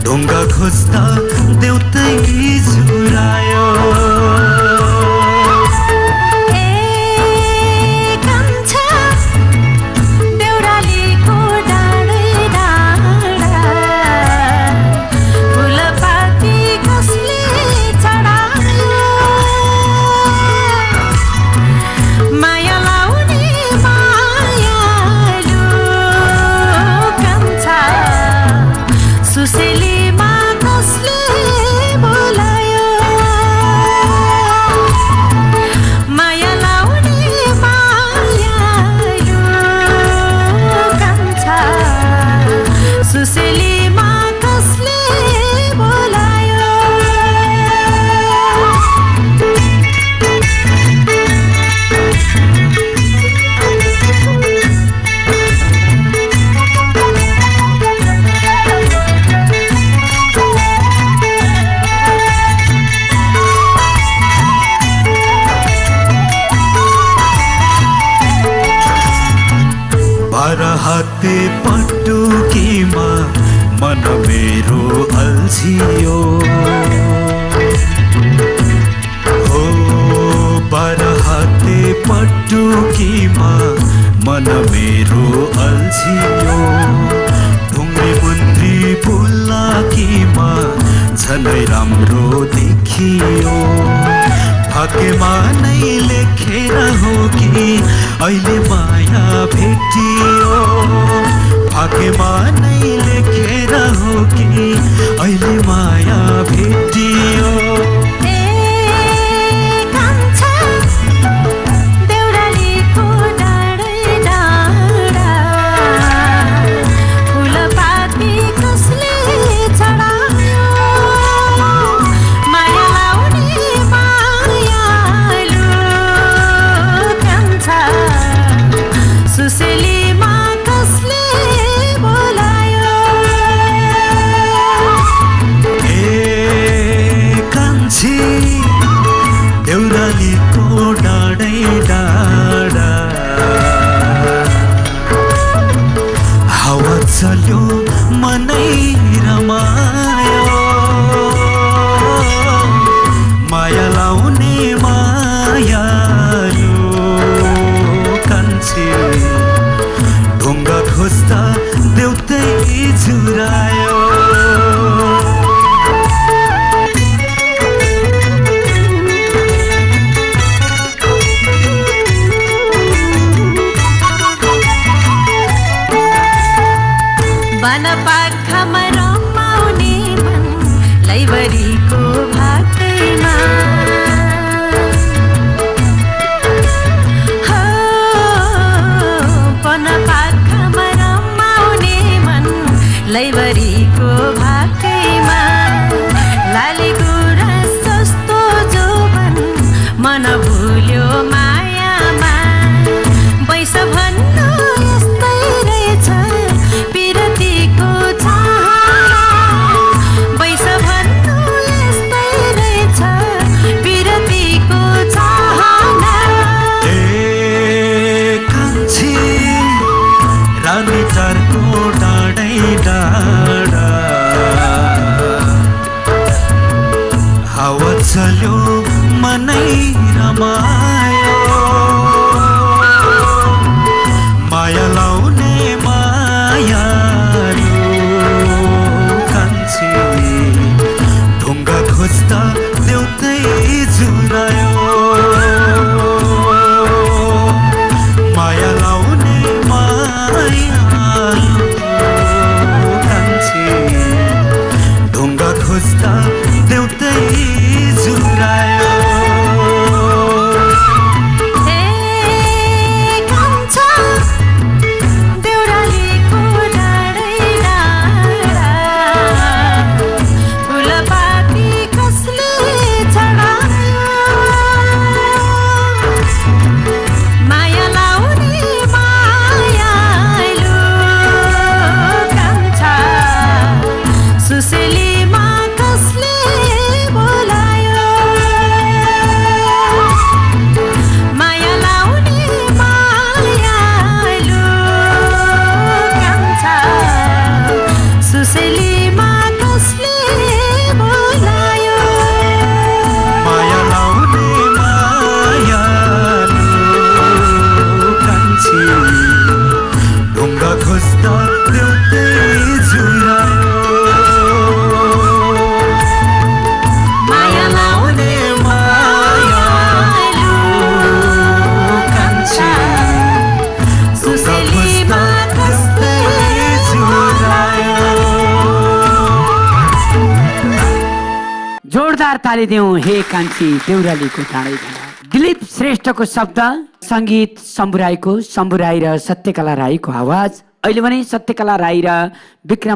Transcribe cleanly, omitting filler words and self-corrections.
ढुङ्गा खोज्दा देउतै झुरायो। हाते पटुकीमा मन मेरो अल्झियो। हो बाह्र हाते पटुकीमा मन मेरो अल्झियो। ढुङ्ग्री मुन्द्री बुलाकीमा झनै राम्रो देखियो। भाग्यमा नै लेखेर हो कि अहिले माया भेटियो। भाग्यमा नै लेखेर हो कि अहिले माया भेटियो। देउरालीको डाँडै डाँडा हावा चल्यो मनै रमायो। माया लाउने मायालु कान्छी ढुङ्गा खोज्दा देउतै झुरायो। वनपाखामा रमाउने मन लैबरीको भाकैमा। हो वनपाखामा रमाउने मन लैबरीको भाकैमा। लाली गुराँस जस्तो जोबन मन भुल्यो मायामा। बैस भन्नु यस्तै रहेछ पिरतीको चाहना। बैस भन्नु यस्तै रहेछ पिरतीको चाहना। ए कान्छी रानी टारको डाँडै डाँडा हावा चल्यो मनै रमायो। माया लाउने मायालु कान्छी ढुङ्गा खोज्दा देउतै झुरायो। माया लाउने मायालु ताली दिउँ हे कान्छी देउरालीको टाढै जान। दिलीप श्रेष्ठको शब्द, सङ्गीत शम्भु राईको, शम्भु राई र सत्यकला राईको आवाज। अहिले भने सत्यकला राई र विक्रम